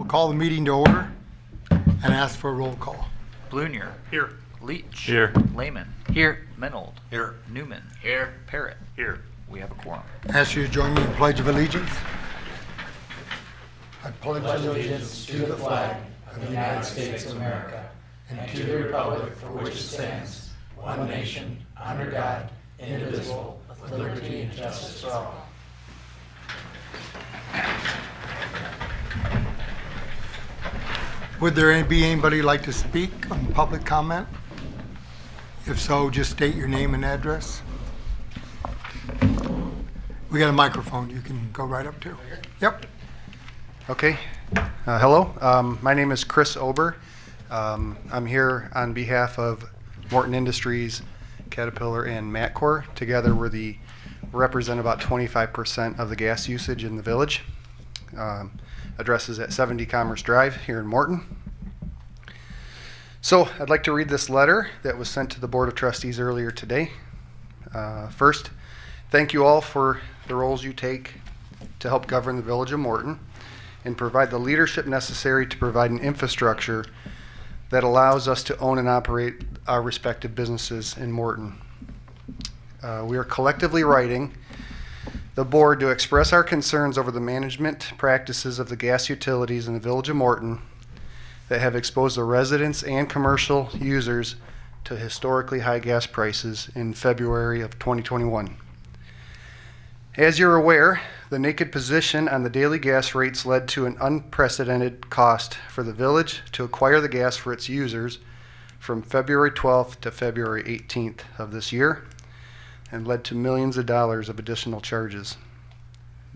call the meeting to order and ask for a roll call. Blunier. Here. Leach. Here. Lehman. Here. Menold. Here. Newman. Here. Parrott. Here. We have a quorum. Ask you to join me in Pledge of Allegiance. I pledge allegiance to the flag of the United States of America and to the republic for which it stands, one nation, under God, indivisible, with liberty and justice for all. Would there be anybody like to speak on public comment? If so, just state your name and address. We got a microphone you can go right up to. Yep. Okay. Hello. My name is Chris Ober. I'm here on behalf of Morton Industries, Caterpillar, and Matcor. Together, we represent about 25% of the gas usage in the village. Address is at 70 Commerce Drive here in Morton. So I'd like to read this letter that was sent to the Board of Trustees earlier today. First, thank you all for the roles you take to help govern the village of Morton and provide the leadership necessary to provide an infrastructure that allows us to own and operate our respective businesses in Morton. We are collectively writing the board to express our concerns over the management practices of the gas utilities in the village of Morton that have exposed the residents and commercial users to historically high gas prices in February of 2021. As you're aware, the naked position on the daily gas rates led to an unprecedented cost for the village to acquire the gas for its users from February 12th to February 18th of this year, and led to millions of dollars of additional charges.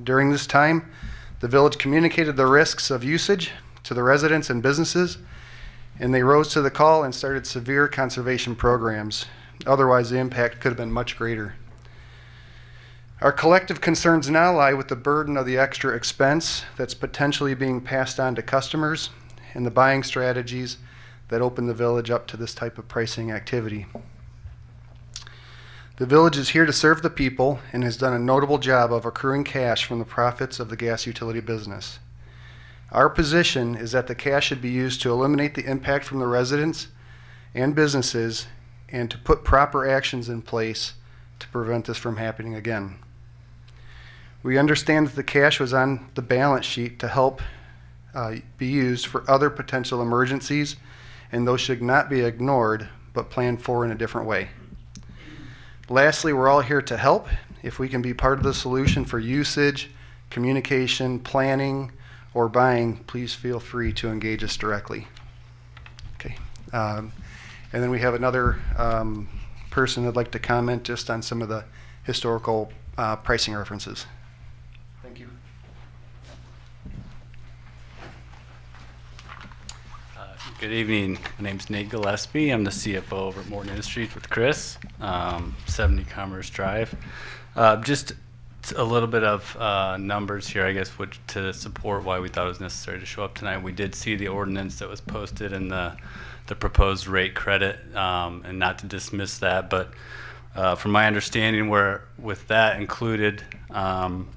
During this time, the village communicated the risks of usage to the residents and businesses, and they rose to the call and started severe conservation programs. Otherwise, the impact could have been much greater. Our collective concerns now lie with the burden of the extra expense that's potentially being passed on to customers and the buying strategies that open the village up to this type of pricing activity. The village is here to serve the people and has done a notable job of accruing cash from the profits of the gas utility business. Our position is that the cash should be used to eliminate the impact from the residents and businesses and to put proper actions in place to prevent this from happening again. We understand that the cash was on the balance sheet to help be used for other potential emergencies, and those should not be ignored but planned for in a different way. Lastly, we're all here to help. If we can be part of the solution for usage, communication, planning, or buying, please feel free to engage us directly. Okay. And then we have another person that'd like to comment just on some of the historical pricing references. Thank you. Good evening. My name's Nate Gillespie. I'm the CFO over at Morton Industries with Chris, 70 Commerce Drive. Just a little bit of numbers here, I guess, which to support why we thought it was necessary to show up tonight. We did see the ordinance that was posted and the proposed rate credit, and not to dismiss that, but from my understanding, with that included,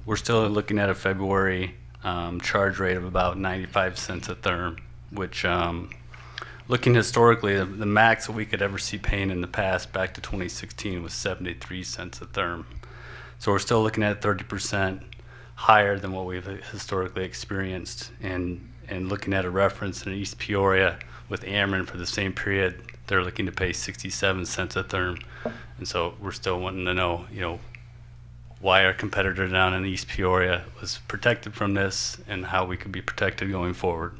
we're still looking at a February charge rate of about 95 cents a therm, which, looking historically, the max that we could ever see paying in the past, back to 2016, was 73 cents a therm. So we're still looking at 30% higher than what we've historically experienced. And looking at a reference in East Peoria with Ameren for the same period, they're looking to pay 67 cents a therm. And so we're still wanting to know, why our competitor down in East Peoria was protected from this and how we could be protected going forward.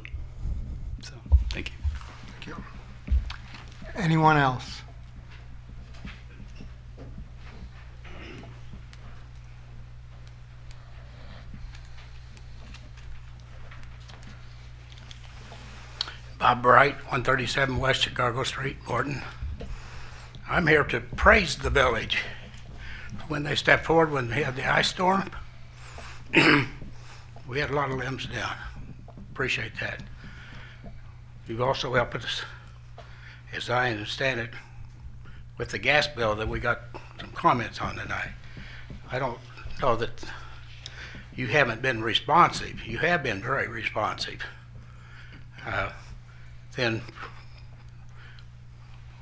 So, thank you. Thank you. Anyone else? Bob Bright, 137 West Chicago Street, Morton. I'm here to praise the village. When they stepped forward when we had the ice storm, we had a lot of limbs down. Appreciate that. You've also helped us, as I understand it, with the gas bill that we got some comments on tonight. I don't know that you haven't been responsive. You have been very responsive. then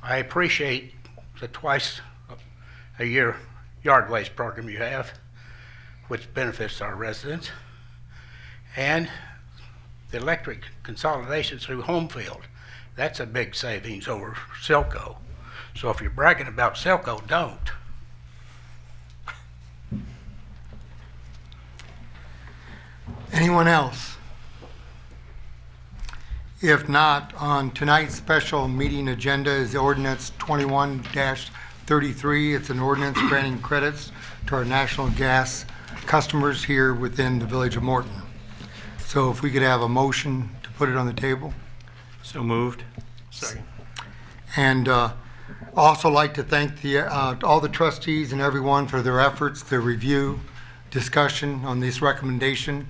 I appreciate the twice a year yard waste program you have, which benefits our residents, and the electric consolidation through Homefield. That's a big savings over Silco. So if you're bragging about Silco, don't. Anyone else? If not, on tonight's special meeting agenda is ordinance 21-33. It's an ordinance granting credits to our natural gas customers here within the village of Morton. So if we could have a motion to put it on the table. So moved. Second. And also like to thank all the trustees and everyone for their efforts, their review, discussion on this recommendation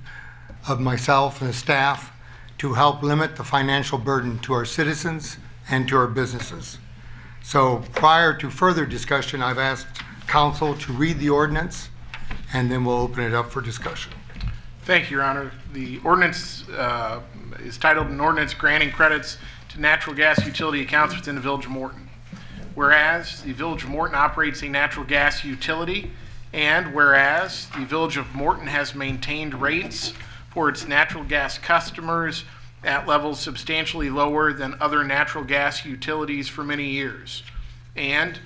of myself and the staff to help limit the financial burden to our citizens and to our businesses. So prior to further discussion, I've asked council to read the ordinance, and then we'll open it up for discussion. Thank you, Your Honor. The ordinance is titled an ordinance granting credits to natural gas utility accounts within the Village of Morton. Whereas the Village of Morton operates a natural gas utility, and whereas the Village of Morton has maintained rates for its natural gas customers at levels substantially lower than other natural gas utilities for many years. And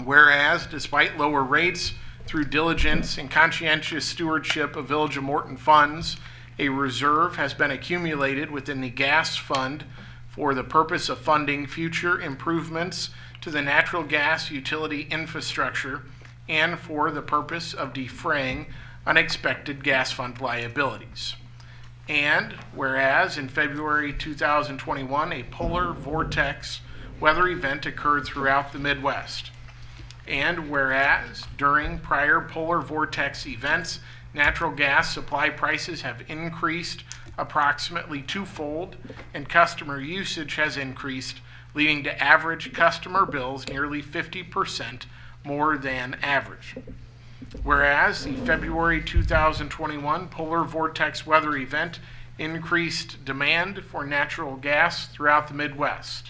whereas, despite lower rates, through diligence and conscientious stewardship of Village of Morton funds, a reserve has been accumulated within the gas fund for the purpose of funding future improvements to the natural gas utility infrastructure and for the purpose of defraying unexpected gas fund liabilities. And whereas in February 2021, a polar vortex weather event occurred throughout the Midwest. And whereas during prior polar vortex events, natural gas supply prices have increased approximately twofold and customer usage has increased, leading to average customer bills nearly 50% more than average. Whereas the February 2021 polar vortex weather event increased demand for natural gas throughout the Midwest.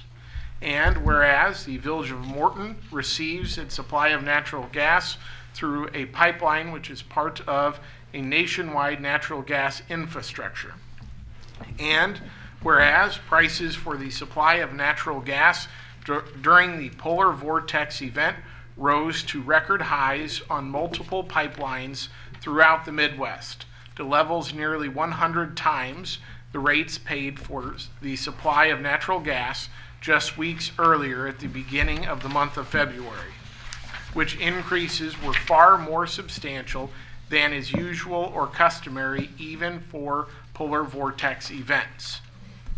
And whereas the Village of Morton receives its supply of natural gas through a pipeline which is part of a nationwide natural gas infrastructure. And whereas prices for the supply of natural gas during the polar vortex event rose to record highs on multiple pipelines throughout the Midwest, to levels nearly 100 times the rates paid for the supply of natural gas just weeks earlier at the beginning of the month of February, which increases were far more substantial than is usual or customary even for polar vortex events.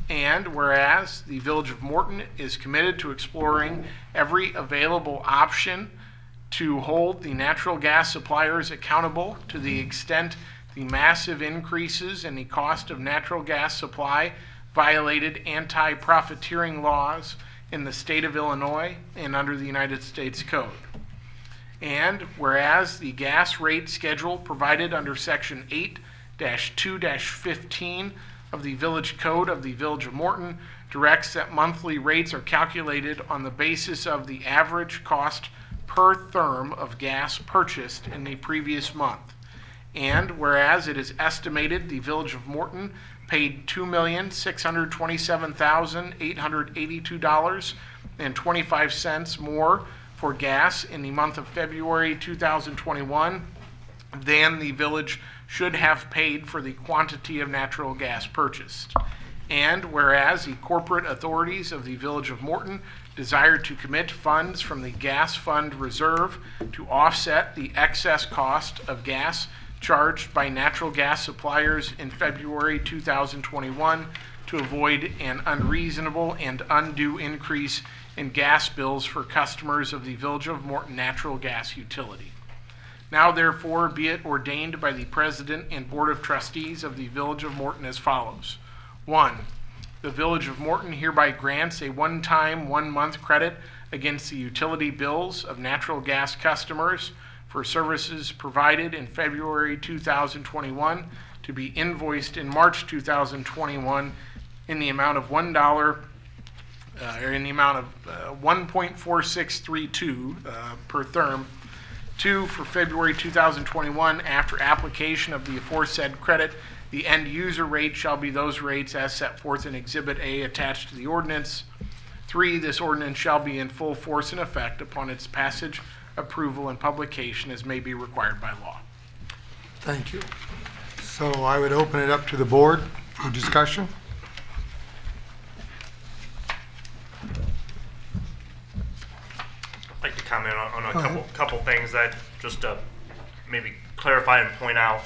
And whereas the Village of Morton is committed to exploring every available option to hold the natural gas suppliers accountable to the extent the massive increases in the cost of natural gas supply violated anti-profiteering laws in the state of Illinois and under the United States Code. And whereas the gas rate schedule provided under Section 8-2-15 of the Village Code of the Village of Morton directs that monthly rates are calculated on the basis of the average cost per therm of gas purchased in the previous month. And whereas it is estimated the Village of Morton paid $2,627,882.25 more for gas in the month of February 2021 than the village should have paid for the quantity of natural gas purchased. And whereas the corporate authorities of the Village of Morton desire to commit funds from the gas fund reserve to offset the excess cost of gas charged by natural gas suppliers in February 2021 to avoid an unreasonable and undue increase in gas bills for customers of the Village of Morton natural gas utility. Now therefore be it ordained by the President and Board of Trustees of the Village of Morton as follows. 1. The Village of Morton hereby grants a one-time, one-month credit against the utility bills of natural gas customers for services provided in February 2021 to be invoiced in March 2021 in the amount of $1, or in the amount of 1.4632 per therm. 2, for February 2021, after application of the aforesaid credit, the end user rate shall be those rates as set forth in Exhibit A attached to the ordinance. 3, this ordinance shall be in full force and effect upon its passage, approval, and publication as may be required by law. Thank you. So I would open it up to the board for discussion. I'd like to comment on a Go ahead. couple things that just to maybe clarify and point out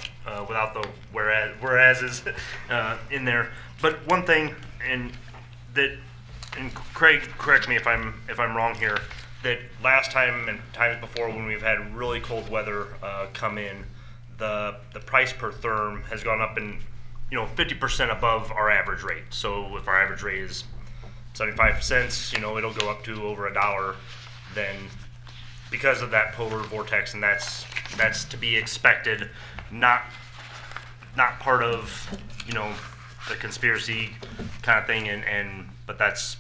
without the whereases in there. But one thing, and Craig, correct me if I'm wrong here, that last time and times before when we've had really cold weather come in, the price per therm has gone up in 50% above our average rate. So if our average rate is 75 cents, it'll go up to over $1. Then because of that polar vortex, and that's to be expected, not part of the conspiracy kind of thing, but that's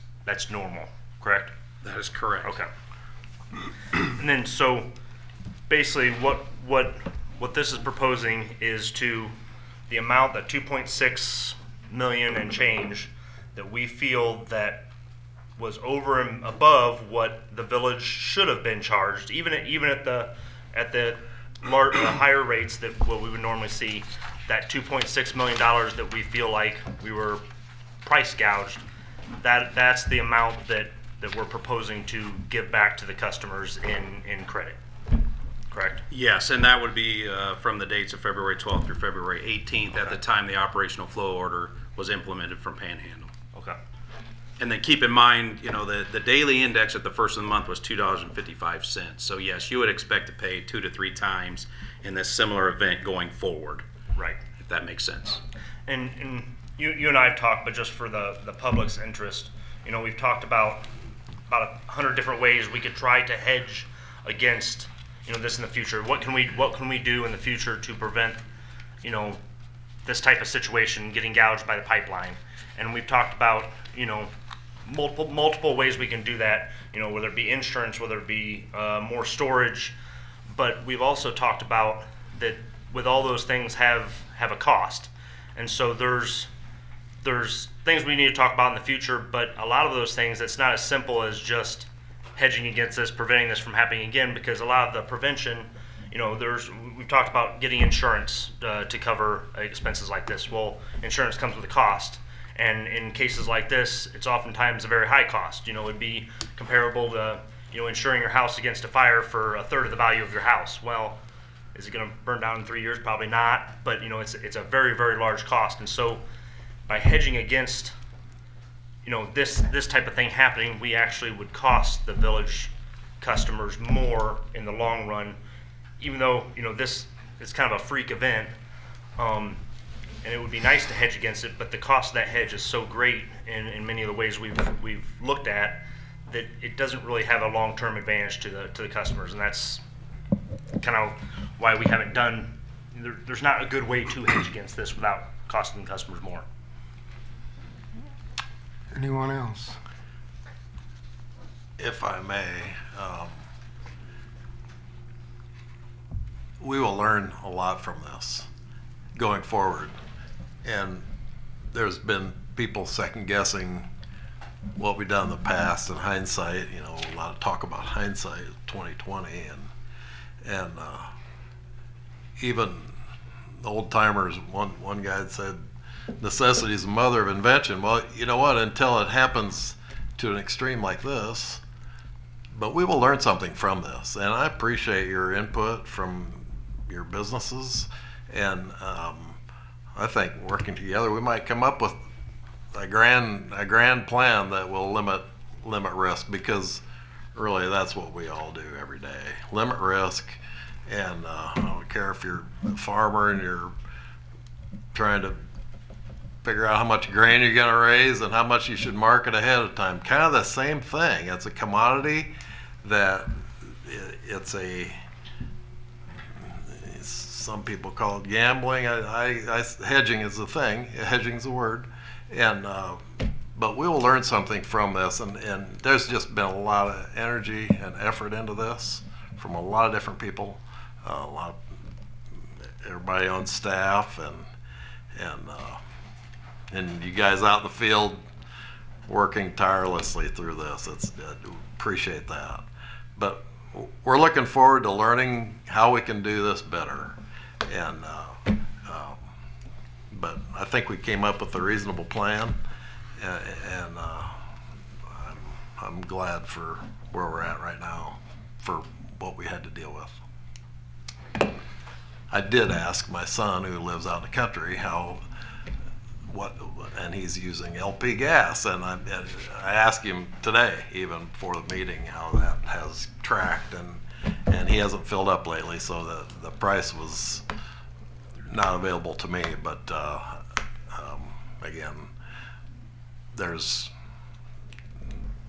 normal, correct? That is correct. Okay. And then so basically what this is proposing is to the amount, that 2.6 million and change, that we feel that was over and above what the village should have been charged, even at the higher rates that what we would normally see. That $2.6 million that we feel like we were price gouged, that's the amount that we're proposing to give back to the customers in credit. Correct? Yes, and that would be from the dates of February 12th through February 18th, at the time the operational flow order was implemented from Panhandle. Okay. And then keep in mind, the daily index at the first of the month was $2.55. So yes, you would expect to pay 2 to 3 times in this similar event going forward. Right. If that makes sense. And you and I have talked, but just for the public's interest, we've talked about 100 different ways we could try to hedge against this in the future. What can we do in the future to prevent this type of situation getting gouged by the pipeline? And we've talked about multiple ways we can do that, whether it be insurance, whether it be more storage, but we've also talked about that with all those things have a cost. And so there's things we need to talk about in the future, but a lot of those things, it's not as simple as just hedging against this, preventing this from happening again, because a lot of the prevention, we've talked about getting insurance to cover expenses like this. Well, insurance comes with a cost. And in cases like this, it's oftentimes a very high cost. It'd be comparable to, insuring your house against a fire for 1/3 of the value of your house. Well, is it going to burn down in 3 years? Probably not. But it's a very, very large cost. And so, by hedging against, this type of thing happening, we actually would cost the village customers more in the long run, even though this is kind of a freak event. And it would be nice to hedge against it, but the cost of that hedge is so great in many of the ways we've looked at that it doesn't really have a long-term advantage to the customers, and that's kind of why we haven't done. There's not a good way to hedge against this without costing customers more. Anyone else? If I may, we will learn a lot from this going forward. And there's been people second guessing what we've done in the past in hindsight. A lot of talk about hindsight, 2020, and even the old timers. One guy had said, "Necessity is the mother of invention." Well, you know what? Until it happens to an extreme like this, but we will learn something from this. And I appreciate your input from your businesses, and I think working together, we might come up with a grand plan that will limit risk, because really that's what we all do every day. Limit risk, and I don't care if you're a farmer and you're trying to figure out how much grain you're going to raise and how much you should market ahead of time. Kind of the same thing. It's a commodity that some people call it gambling. Hedging is the thing. Hedging's the word. And but we will learn something from this, and there's just been a lot of energy and effort into this from a lot of different people, a lot of everybody on staff, and you guys out in the field working tirelessly through this. Appreciate that. But we're looking forward to learning how we can do this better. And but I think we came up with a reasonable plan, and I'm glad for where we're at right now for what we had to deal with. I did ask my son, who lives out in the country, and he's using LP gas, and I asked him today, even before the meeting, how that has tracked, and he hasn't filled up lately, so the price was not available to me. But again,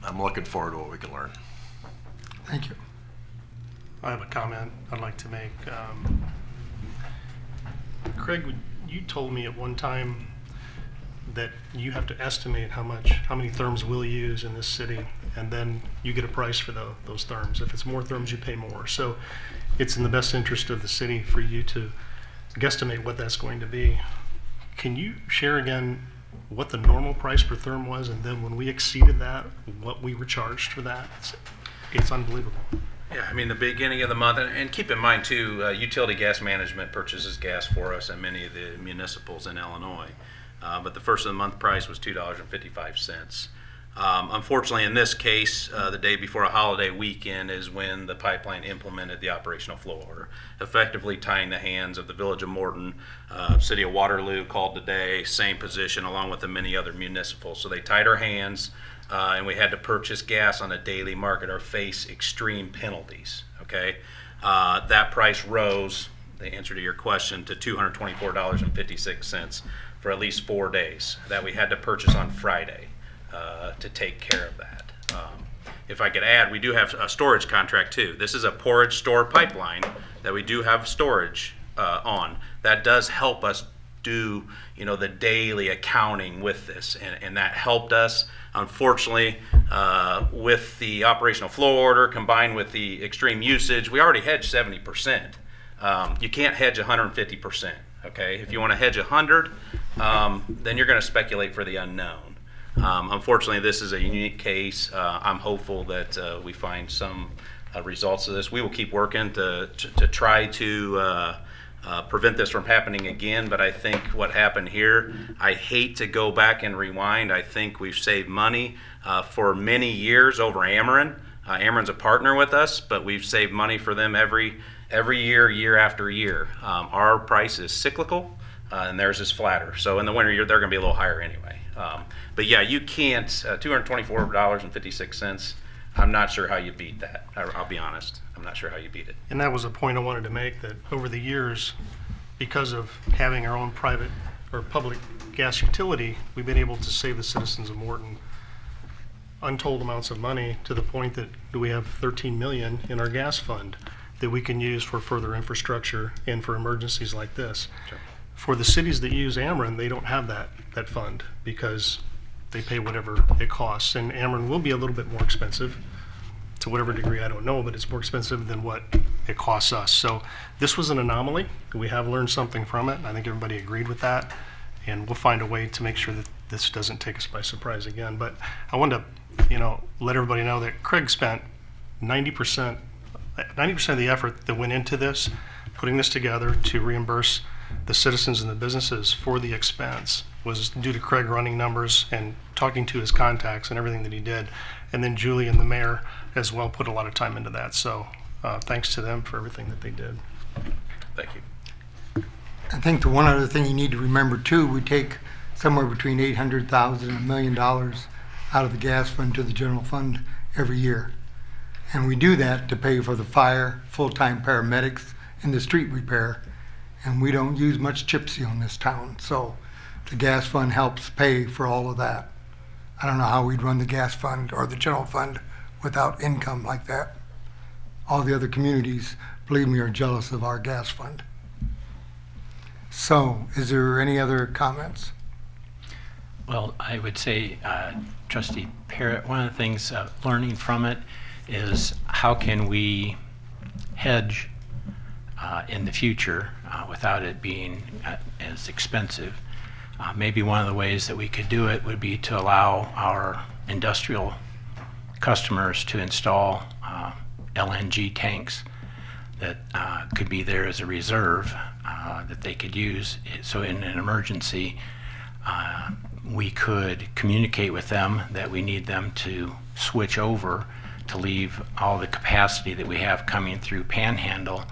I'm looking forward to what we can learn. Thank you. I have a comment I'd like to make. Craig, you told me at one time that you have to estimate how many therms we'll use in this city, and then you get a price for those therms. If it's more therms, you pay more. So it's in the best interest of the city for you to guesstimate what that's going to be. Can you share again what the normal price per therm was, and then when we exceeded that, what we were charged for that? It's unbelievable. Yeah, I mean, the beginning of the month, and keep in mind too, utility gas management purchases gas for us at many of the municipals in Illinois. But the first of the month price was $2.55. Unfortunately, in this case, the day before a holiday weekend is when the pipeline implemented the operational flow order, effectively tying the hands of the Village of Morton. City of Waterloo called today, same position, along with the many other municipals. So they tied our hands, and we had to purchase gas on a daily market or face extreme penalties. Okay, that price rose, the answer to your question, to $224.56 for at least 4 days that we had to purchase on Friday to take care of that. If I could add, we do have a storage contract too. This is a porridge store pipeline that we do have storage on. That does help us do, the daily accounting with this, and that helped us. Unfortunately, with the operational flow order combined with the extreme usage, we already hedged 70%. You can't hedge 150%. Okay, if you want to hedge 100, then you're going to speculate for the unknown. Unfortunately, this is a unique case. I'm hopeful that we find some results of this. We will keep working to try to prevent this from happening again, but I think what happened here, I hate to go back and rewind. I think we've saved money for many years over Ameren. Ameren's a partner with us, but we've saved money for them every year, year after year. Our price is cyclical, and theirs is flatter. So in the winter, they're going to be a little higher anyway. But yeah, you can't, $224.56, I'm not sure how you beat that. I'll be honest. I'm not sure how you beat it. And that was a point I wanted to make, that over the years, because of having our own private or public gas utility, we've been able to save the citizens of Morton untold amounts of money, to the point that we have $13 million in our gas fund that we can use for further infrastructure and for emergencies like this. Sure. For the cities that use Ameren, they don't have that fund, because they pay whatever it costs. And Ameren will be a little bit more expensive, to whatever degree, I don't know, but it's more expensive than what it costs us. So this was an anomaly. We have learned something from it. I think everybody agreed with that. And we'll find a way to make sure that this doesn't take us by surprise again. But I wanted to, let everybody know that Craig spent 90% of the effort that went into this, putting this together to reimburse the citizens and the businesses for the expense, was due to Craig running numbers and talking to his contacts and everything that he did. And then Julie and the mayor as well put a lot of time into that. So thanks to them for everything that they did. Thank you. I think the one other thing you need to remember too, we take somewhere between $800,000 and $1 million out of the gas fund to the general fund every year. And we do that to pay for the fire, full-time paramedics, and the street repair. And we don't use much chip seal in this town, so the gas fund helps pay for all of that. I don't know how we'd run the gas fund or the general fund without income like that. All the other communities, believe me, are jealous of our gas fund. So, is there any other comments? Well, I would say, Trustee Parrott, one of the things learning from it is how can we hedge in the future without it being as expensive. Maybe one of the ways that we could do it would be to allow our industrial customers to install LNG tanks that could be there as a reserve that they could use. So in an emergency, we could communicate with them that we need them to switch over to leave all the capacity that we have coming through Panhandle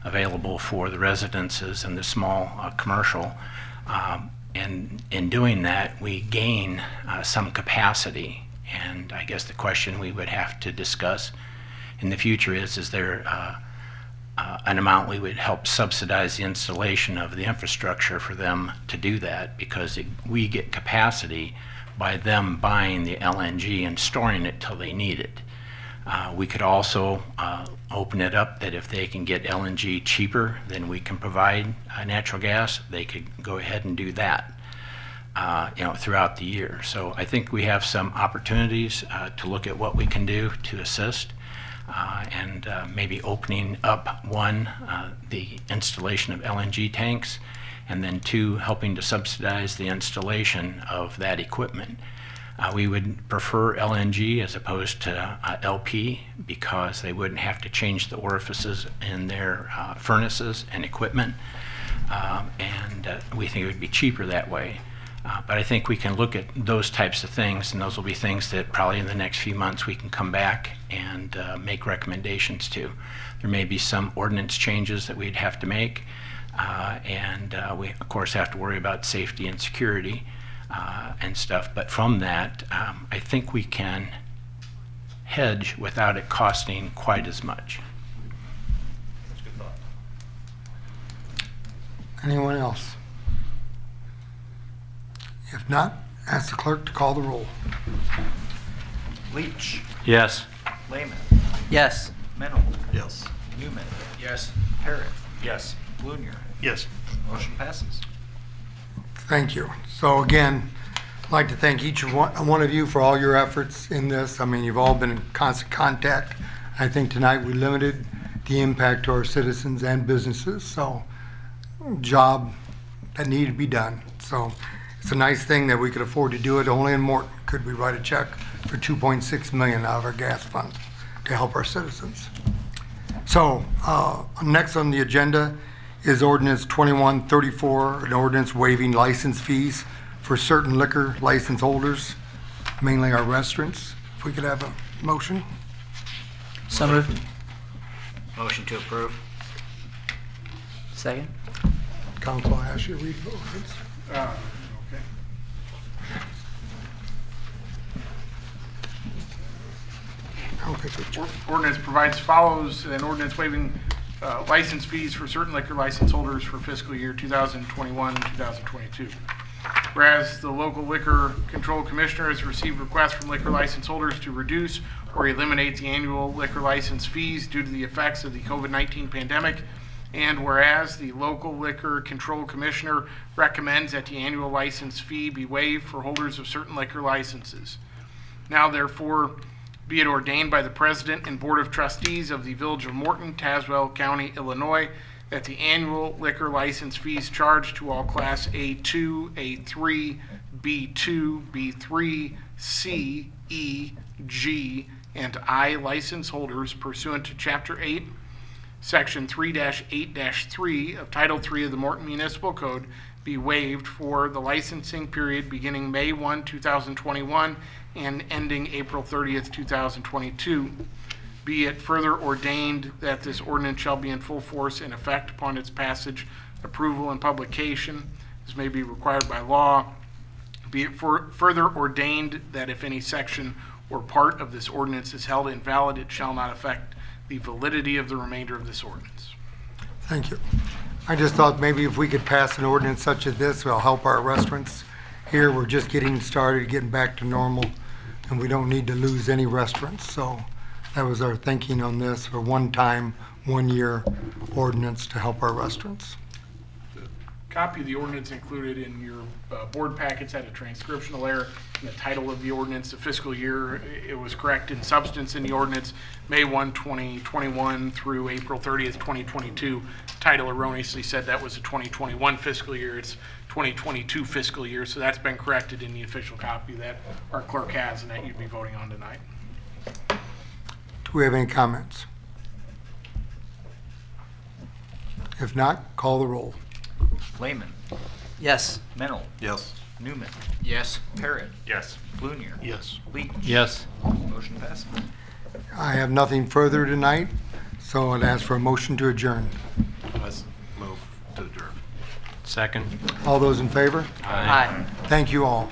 available for the residences and the small commercial. And in doing that, we gain some capacity. And I guess the question we would have to discuss in the future is there an amount we would help subsidize the installation of the infrastructure for them to do that, because we get capacity by them buying the LNG and storing it till they need it. We could also open it up that if they can get LNG cheaper than we can provide natural gas, they could go ahead and do that throughout the year. So I think we have some opportunities to look at what we can do to assist. And maybe opening up one, the installation of LNG tanks, and then two, helping to subsidize the installation of that equipment. We would prefer LNG as opposed to LP, because they wouldn't have to change the orifices in their furnaces and equipment, and we think it would be cheaper that way. But I think we can look at those types of things, and those will be things that probably in the next few months we can come back and make recommendations to. There may be some ordinance changes that we'd have to make, and we of course have to worry about safety and security and stuff. But from that, I think we can hedge without it costing quite as much. That's a good thought. Anyone else? If not, ask the clerk to call the roll. Leach, Yes. Lehman, Yes. Mennel, Yes. Newman, Yes. Parrott, Yes. Blunier. Yes. Motion passes. Thank you. So again, I'd like to thank each one of you for all your efforts in this. I mean, you've all been in constant contact. I think tonight we limited the impact to our citizens and businesses, so job that needed to be done. So it's a nice thing that we could afford to do it. Only in Morton could we write a check for $2.6 million out of our gas fund to help our citizens. So next on the agenda is ordinance 2134, an ordinance waiving license fees for certain liquor license holders, mainly our restaurants. If we could have a motion. So moved. Motion to approve. Second. Council, I ask you to read the ordinance. Okay. I don't think it's- Ordinance provides follows: an ordinance waiving license fees for certain liquor license holders for fiscal year 2021 and 2022. Whereas the local liquor control commissioner has received requests from liquor license holders to reduce or eliminate the annual liquor license fees due to the effects of the COVID-19 pandemic. And whereas the local liquor control commissioner recommends that the annual license fee be waived for holders of certain liquor licenses. Now therefore be it ordained by the President and Board of Trustees of the Village of Morton, Tazewell County, Illinois, that the annual liquor license fees charged to all Class A2, A3, B2, B3, C, E, G, and I license holders pursuant to Chapter 8, Section 3-8-3 of Title 3 of the Morton Municipal Code be waived for the licensing period beginning May 1, 2021 and ending April 30th, 2022. Be it further ordained that this ordinance shall be in full force and effect upon its passage, approval, and publication, as may be required by law. Be it further ordained that if any section or part of this ordinance is held invalid, it shall not affect the validity of the remainder of this ordinance. Thank you. I just thought maybe if we could pass an ordinance such as this, it'll help our restaurants here. We're just getting started, getting back to normal, and we don't need to lose any restaurants. So that was our thinking on this, for one time, 1 year ordinance to help our restaurants. Copy of the ordinance included in your board packets had a transcriptional error in the title of the ordinance. The fiscal year, it was correct in substance in the ordinance, May 1, 2021 through April 30th, 2022. Title erroneously said that was a 2021 fiscal year. It's 2022 fiscal year, so that's been corrected in the official copy that our clerk has and that you'd be voting on tonight. Do we have any comments? If not, call the roll. Lehman. Yes. Mennel. Yes. Newman. Yes. Parrot. Yes. Blunier. Yes. Leach. Yes. Motion passes. I have nothing further tonight, so I'd ask for a motion to adjourn. Let's move to adjourn. Second. All those in favor? Aye. Thank you all.